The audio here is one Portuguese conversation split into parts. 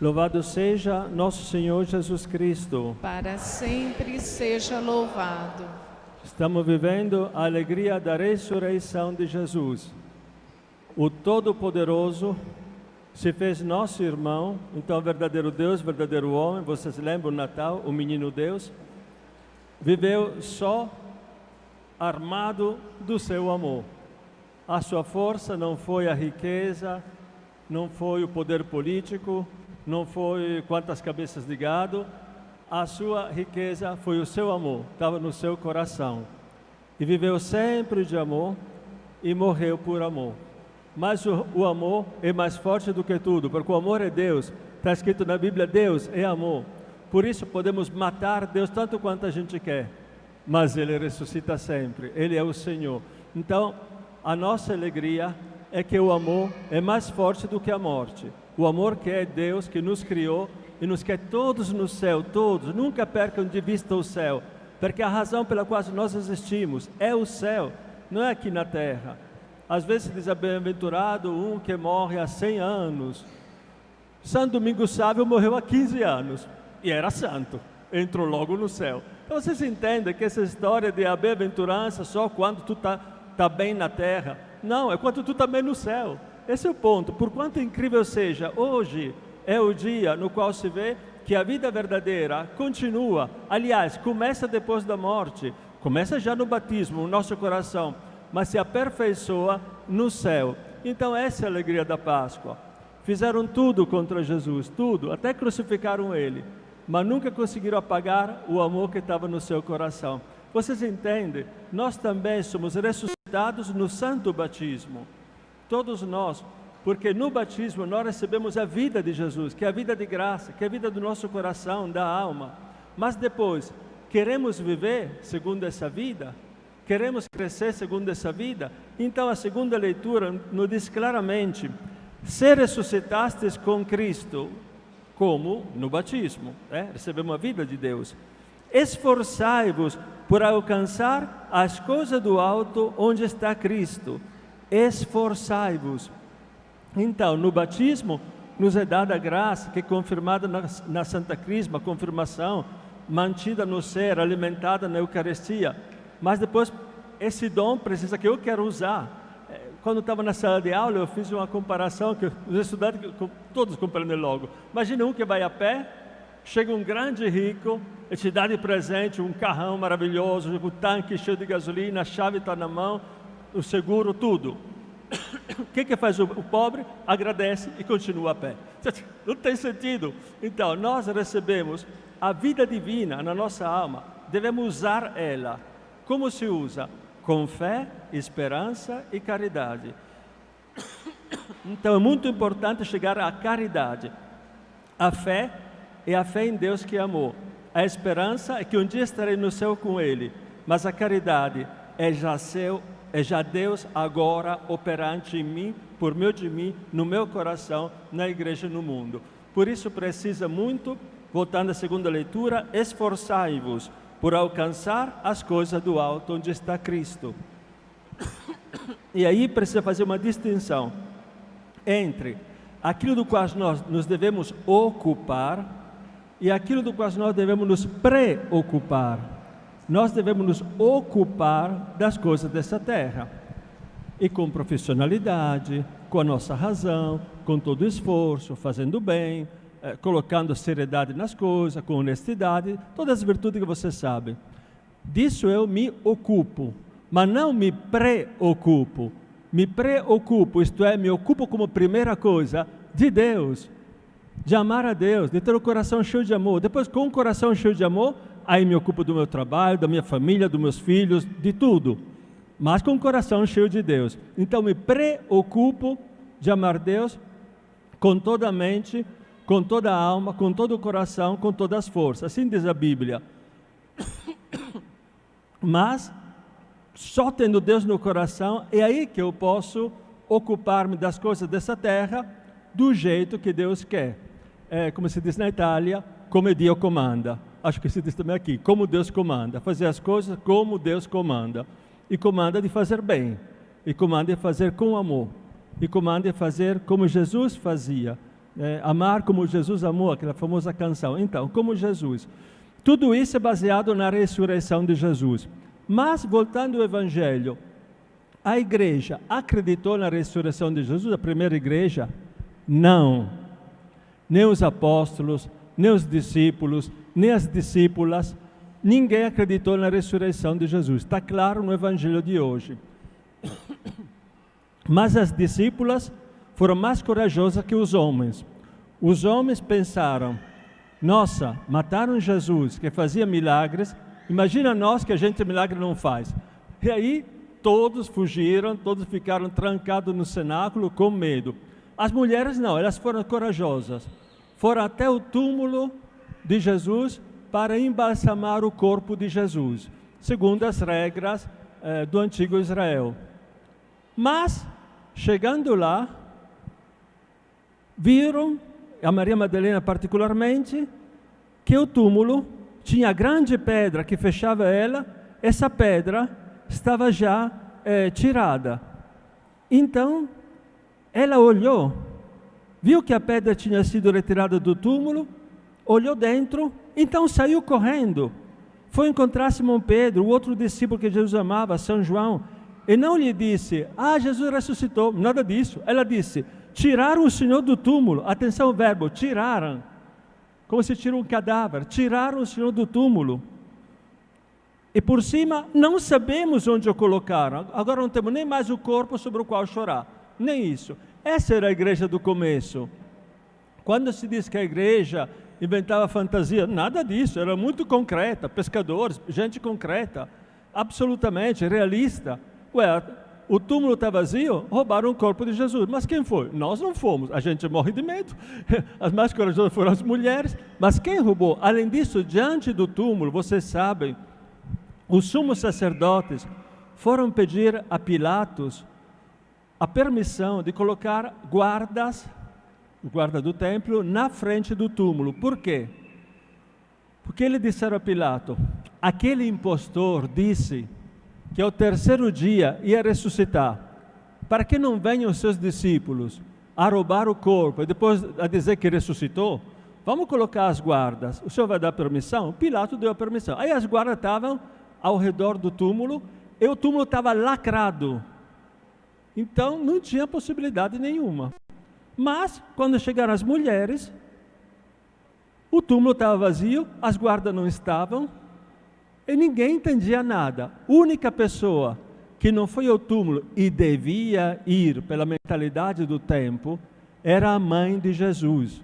Louvado seja nosso Senhor Jesus Cristo. Para sempre seja louvado. Estamos vivendo a alegria da ressurreição de Jesus. O Todo-Poderoso se fez nosso irmão, então verdadeiro Deus, verdadeiro homem. Vocês lembram o Natal, o menino Deus? Viveu só armado do seu amor. A sua força não foi a riqueza, não foi o poder político, não foi quantas cabeças de gado. A sua riqueza foi o seu amor, estava no seu coração. E viveu sempre de amor e morreu por amor. Mas o amor é mais forte do que tudo, porque o amor é Deus. Está escrito na Bíblia, Deus é amor. Por isso podemos matar Deus tanto quanto a gente quer, mas Ele ressuscita sempre, Ele é o Senhor. Então, a nossa alegria é que o amor é mais forte do que a morte. O amor que é Deus, que nos criou e nos quer todos no céu, todos. Nunca percam de vista o céu, porque a razão pela qual nós existimos é o céu, não é aqui na terra. Às vezes diz bem-aventurado um que morre há 100 anos. São Domingos Sávio morreu há 15 anos e era santo, entrou logo no céu. Então vocês entendem que essa história de bem-aventurança só quando tu tá bem na terra, não, é quando tu está bem no céu. Esse é o ponto. Por quanto incrível seja, hoje é o dia no qual se vê que a vida verdadeira continua. Aliás, começa depois da morte, começa já no batismo, no nosso coração, mas se aperfeiçoa no céu. Então essa é a alegria da Páscoa. Fizeram tudo contra Jesus, tudo, até crucificaram Ele, mas nunca conseguiram apagar o amor que estava no seu coração. Vocês entendem? Nós também somos ressuscitados no santo batismo. Todos nós, porque no batismo nós recebemos a vida de Jesus, que é a vida de graça, que é a vida do nosso coração, da alma. Mas depois, queremos viver segundo essa vida? Queremos crescer segundo essa vida? Então a segunda leitura nos diz claramente: se ressuscitastes com Cristo, como no batismo, recebemos a vida de Deus, esforçai-vos por alcançar as coisas do alto onde está Cristo. Esforçai-vos. Então, no batismo, nos é dada a graça que é confirmada na Santa Crisma, confirmação, mantida no ser, alimentada na Eucaristia. Mas depois, esse dom precisa que eu quero usar. Quando estava na sala de aula, eu fiz uma comparação que os estudantes, todos compreendem logo. Imagina um que vai a pé, chega um grande rico, e te dá de presente um carrão maravilhoso, um tanque cheio de gasolina, a chave está na mão, o seguro, tudo. O que faz o pobre? Agradece e continua a pé. Não tem sentido. Então, nós recebemos a vida divina na nossa alma, devemos usar ela. Como se usa? Com fé, esperança e caridade. Então, é muito importante chegar à caridade. A fé é a fé em Deus que amou. A esperança é que um dia estarei no céu com Ele. Mas a caridade é já Deus agora operante em mim, por meio de mim, no meu coração, na igreja e no mundo. Por isso precisa muito, voltando à segunda leitura, esforçai-vos por alcançar as coisas do alto onde está Cristo. E aí precisa fazer uma distinção entre aquilo do qual nós nos devemos ocupar e aquilo do qual nós devemos nos preocupar. Nós devemos nos ocupar das coisas dessa terra, e com profissionalidade, com a nossa razão, com todo esforço, fazendo bem, colocando seriedade nas coisas, com honestidade, todas as virtudes que você sabe. Disso eu me ocupo, mas não me preocupo. Me preocupo, isto é, me ocupo como primeira coisa de Deus, de amar a Deus, de ter o coração cheio de amor. Depois, com o coração cheio de amor, aí me ocupo do meu trabalho, da minha família, dos meus filhos, de tudo. Mas com o coração cheio de Deus. Então me preocupo de amar Deus com toda a mente, com toda a alma, com todo o coração, com todas as forças. Assim diz a Bíblia. Mas só tendo Deus no coração, é aí que eu posso ocupar-me das coisas dessa terra do jeito que Deus quer. Como se diz na Itália, come Dio comanda. Acho que se diz também aqui, como Deus comanda. Fazer as coisas como Deus comanda. E comanda de fazer bem. E comanda de fazer com amor. E comanda de fazer como Jesus fazia. amar como Jesus amou, aquela famosa canção. Então, como Jesus. Tudo isso é baseado na ressurreição de Jesus. Mas, voltando ao Evangelho, a igreja acreditou na ressurreição de Jesus, a primeira igreja? Não. Nem os apóstolos, nem os discípulos, nem as discípulas, ninguém acreditou na ressurreição de Jesus. Está claro no Evangelho de hoje. Mas as discípulas foram mais corajosas que os homens. Os homens pensaram, nossa, mataram Jesus, que fazia milagres, imagina nós que a gente milagre não faz. E aí todos fugiram, todos ficaram trancados no cenáculo com medo. As mulheres não, elas foram corajosas. Foram até o túmulo de Jesus para embalsamar o corpo de Jesus, segundo as regras do antigo Israel. Mas, chegando lá, viram, a Maria Madalena particularmente, que o túmulo tinha grande pedra que fechava ela, essa pedra estava já tirada. Então, ela olhou, viu que a pedra tinha sido retirada do túmulo, olhou dentro, então saiu correndo. Foi encontrar Simão Pedro, o outro discípulo que Jesus amava, São João, e não lhe disse, Jesus ressuscitou, nada disso. Ela disse, tiraram o Senhor do túmulo. Atenção ao verbo, tiraram. Como se tira um cadáver. Tiraram o Senhor do túmulo. E por cima, não sabemos onde o colocaram. Agora não temos nem mais o corpo sobre o qual chorar. Nem isso. Essa era a igreja do começo. Quando se diz que a igreja inventava fantasia, nada disso. Era muito concreta. Pescadores, gente concreta. Absolutamente realista. O túmulo está vazio, roubaram o corpo de Jesus. Mas quem foi? Nós não fomos. A gente morre de medo. As mais corajosas foram as mulheres. Mas quem roubou? Além disso, diante do túmulo, vocês sabem, os sumos sacerdotes foram pedir a Pilatos a permissão de colocar guardas, o guarda do templo, na frente do túmulo. Por quê? Porque eles disseram a Pilato, aquele impostor disse que ao terceiro dia ia ressuscitar, para que não venham os seus discípulos a roubar o corpo e depois a dizer que ressuscitou, vamos colocar as guardas. O senhor vai dar permissão? Pilato deu a permissão. Aí as guardas estavam ao redor do túmulo e o túmulo estava lacrado. Então não tinha possibilidade nenhuma. Mas quando chegaram as mulheres, o túmulo estava vazio, as guardas não estavam, e ninguém entendia nada. A única pessoa que não foi ao túmulo e devia ir pela mentalidade do tempo era a mãe de Jesus.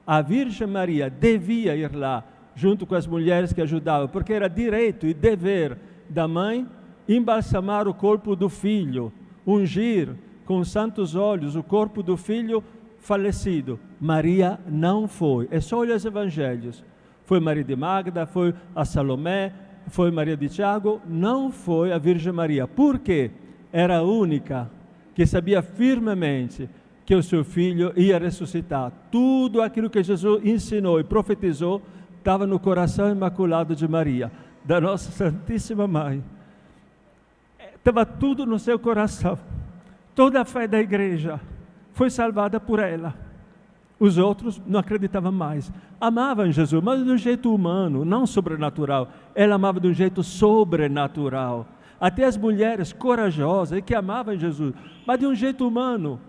A Virgem Maria devia ir lá, junto com as mulheres que ajudavam, porque era direito e dever da mãe embalsamar o corpo do filho, ungir com santos óleos o corpo do filho falecido. Maria não foi. É só olhar os evangelhos. Foi Maria de Magda, foi a Salomé, foi Maria de Tiago, não foi a Virgem Maria. Por quê? Era a única que sabia firmemente que o seu filho ia ressuscitar. Tudo aquilo que Jesus ensinou e profetizou estava no coração imaculado de Maria, da nossa Santíssima Mãe. Estava tudo no seu coração. Toda a fé da igreja foi salvada por ela. Os outros não acreditavam mais. Amavam Jesus, mas de um jeito humano, não sobrenatural. Ela amava de um jeito sobrenatural. Até as mulheres corajosas que amavam Jesus, mas de um jeito humano.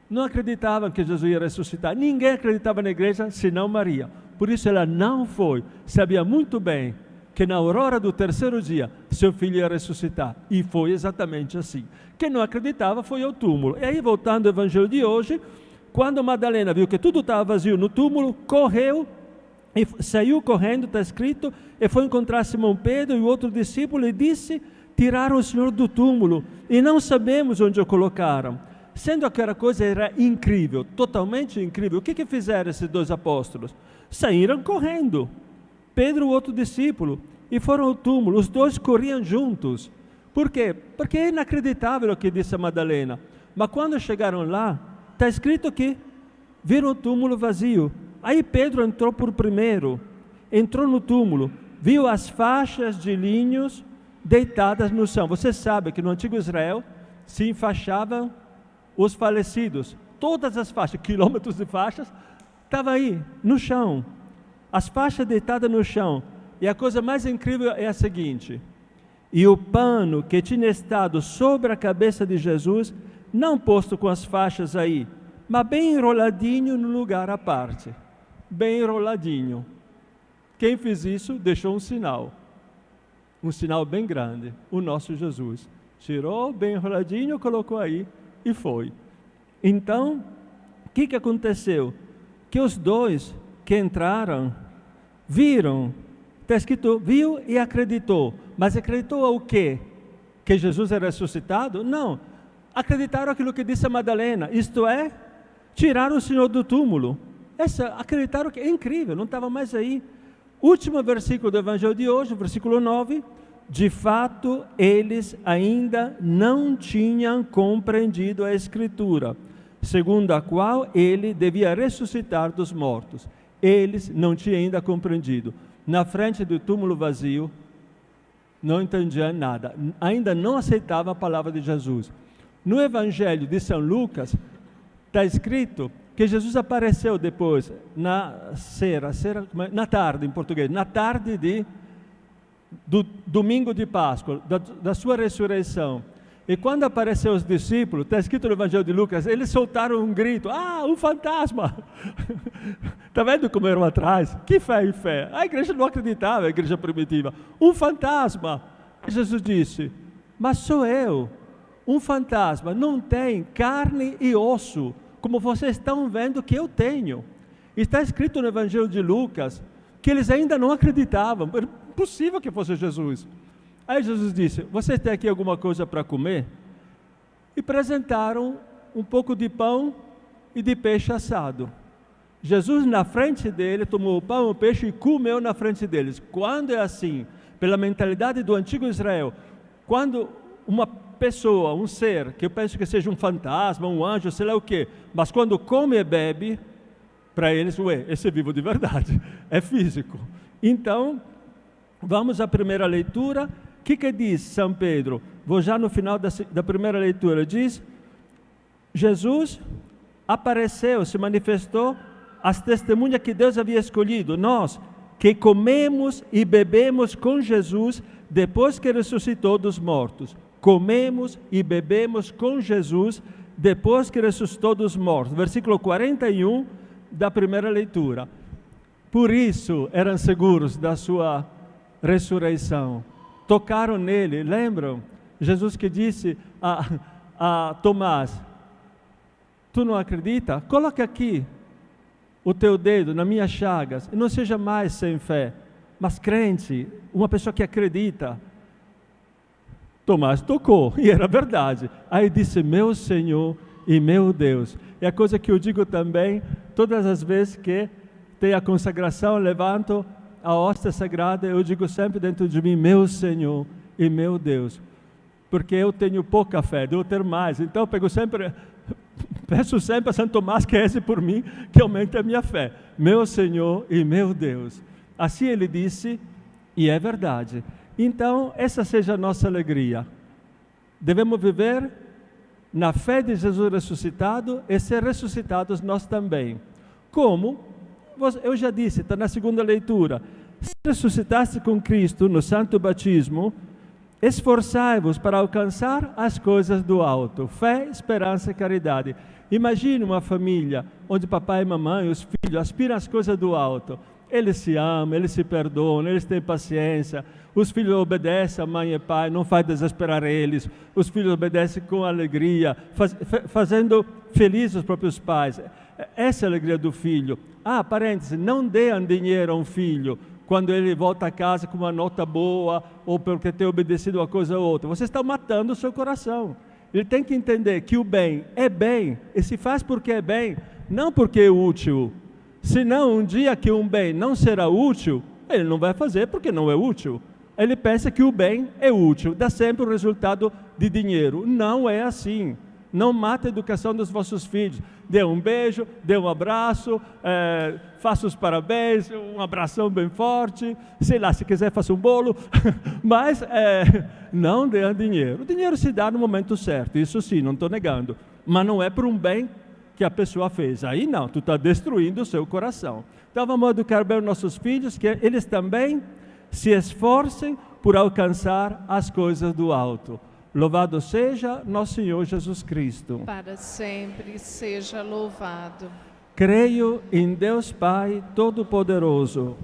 Não acreditavam que Jesus ia ressuscitar. Ninguém acreditava na igreja, senão Maria. Por isso ela não foi. Sabia muito bem que na aurora do terceiro dia, seu filho ia ressuscitar. E foi exatamente assim. Quem não acreditava foi ao túmulo. E aí, voltando ao evangelho de hoje, quando Madalena viu que tudo estava vazio no túmulo, correu e saiu correndo, está escrito, e foi encontrar Simão Pedro e o outro discípulo e disse, tiraram o Senhor do túmulo e não sabemos onde o colocaram. Sendo aquela coisa era incrível, totalmente incrível. O que fizeram esses dois apóstolos? Saíram correndo, Pedro e o outro discípulo, e foram ao túmulo. Os dois corriam juntos. Por quê? Porque é inacreditável o que disse a Madalena. Mas quando chegaram lá, está escrito que viram o túmulo vazio. Aí Pedro entrou por primeiro, entrou no túmulo, viu as faixas de linhos deitadas no chão. Você sabe que no antigo Israel se enfaixavam os falecidos todas as faixas, quilômetros de faixas, estavam aí, no chão. As faixas deitadas no chão. E a coisa mais incrível é a seguinte: e o pano que tinha estado sobre a cabeça de Jesus, não posto com as faixas aí, mas bem enroladinho no lugar à parte. Bem enroladinho. Quem fez isso deixou um sinal bem grande, o nosso Jesus. Tirou bem enroladinho, colocou aí e foi. Então, o que aconteceu? Que os dois que entraram, viram, está escrito, viu e acreditou. Mas acreditou ao quê? Que Jesus é ressuscitado? Não. Acreditaram aquilo que disse a Madalena, isto é, tiraram o Senhor do túmulo. Acreditaram que é incrível, não estava mais aí. Último versículo do Evangelho de hoje, versículo 9. De fato, eles ainda não tinham compreendido a Escritura, segundo a qual ele devia ressuscitar dos mortos. Eles não tinham ainda compreendido. Na frente do túmulo vazio, não entendiam nada, ainda não aceitavam a palavra de Jesus. No Evangelho de São Lucas, está escrito que Jesus apareceu depois, na tarde em português, na tarde do domingo de Páscoa, da sua ressurreição. E quando apareceu os discípulos, está escrito no Evangelho de Lucas, eles soltaram um grito, um fantasma! Está vendo como eram atrás? Que fé e fé! A igreja não acreditava, a igreja primitiva. Um fantasma! E Jesus disse, mas sou eu. Um fantasma não tem carne e osso, como vocês estão vendo que eu tenho. Está escrito no Evangelho de Lucas, que eles ainda não acreditavam. Era impossível que fosse Jesus. Aí Jesus disse, vocês têm aqui alguma coisa para comer? E apresentaram um pouco de pão e de peixe assado. Jesus na frente dele tomou o pão e o peixe e comeu na frente deles. Quando é assim, pela mentalidade do antigo Israel, quando uma pessoa, um ser, que eu penso que seja um fantasma, um anjo, sei lá o quê, mas quando come e bebe, para eles, esse é vivo de verdade, é físico. Então, vamos à primeira leitura. O que diz São Pedro? Vou já no final da primeira leitura. Diz, Jesus apareceu, se manifestou às testemunhas que Deus havia escolhido, nós, que comemos e bebemos com Jesus depois que ressuscitou dos mortos. Comemos e bebemos com Jesus depois que ressuscitou dos mortos. Versículo 41 da primeira leitura. Por isso eram seguros da sua ressurreição. Tocaram nele, lembram? Jesus que disse a Tomás, tu não acredita? Coloca aqui o teu dedo nas minhas chagas, e não seja mais sem fé, mas crente, uma pessoa que acredita. Tomás tocou, e era verdade. Aí disse, meu Senhor e meu Deus. É a coisa que eu digo também, todas as vezes que tem a consagração, levanto a hóstia sagrada, eu digo sempre dentro de mim, meu Senhor e meu Deus. Porque eu tenho pouca fé, devo ter mais. Então eu peço sempre a Santo Tomás que reze por mim, que aumente a minha fé. Meu Senhor e meu Deus. Assim ele disse, e é verdade. Então, essa seja a nossa alegria. Devemos viver na fé de Jesus ressuscitado e ser ressuscitados nós também. Como? Eu já disse, está na segunda leitura. Se ressuscitaste com Cristo no santo batismo, esforçai-vos para alcançar as coisas do alto. Fé, esperança e caridade. Imagine uma família onde papai e mamãe e os filhos aspiram às coisas do alto. Eles se amam, eles se perdoam, eles têm paciência. Os filhos obedecem a mãe e pai, não faz desesperar eles. Os filhos obedecem com alegria, fazendo felizes os próprios pais. Essa é a alegria do filho. Parênteses, não deem dinheiro a um filho quando ele volta a casa com uma nota boa ou porque tem obedecido uma coisa ou outra. Você está matando o seu coração. Ele tem que entender que o bem é bem e se faz porque é bem, não porque é útil. Senão, um dia que um bem não será útil, ele não vai fazer porque não é útil. Ele pensa que o bem é útil, dá sempre o resultado de dinheiro. Não é assim. Não mate a educação dos vossos filhos. Dê um beijo, dê um abraço, faça os parabéns, um abração bem forte, sei lá, se quiser faça um bolo, mas não dê dinheiro. O dinheiro se dá no momento certo, isso sim, não estou negando, mas não é por um bem que a pessoa fez. Aí não, tu está destruindo o seu coração. Então vamos educar bem os nossos filhos, que eles também se esforcem por alcançar as coisas do alto. Louvado seja nosso Senhor Jesus Cristo. Para sempre seja louvado. Creio em Deus Pai Todo-Poderoso,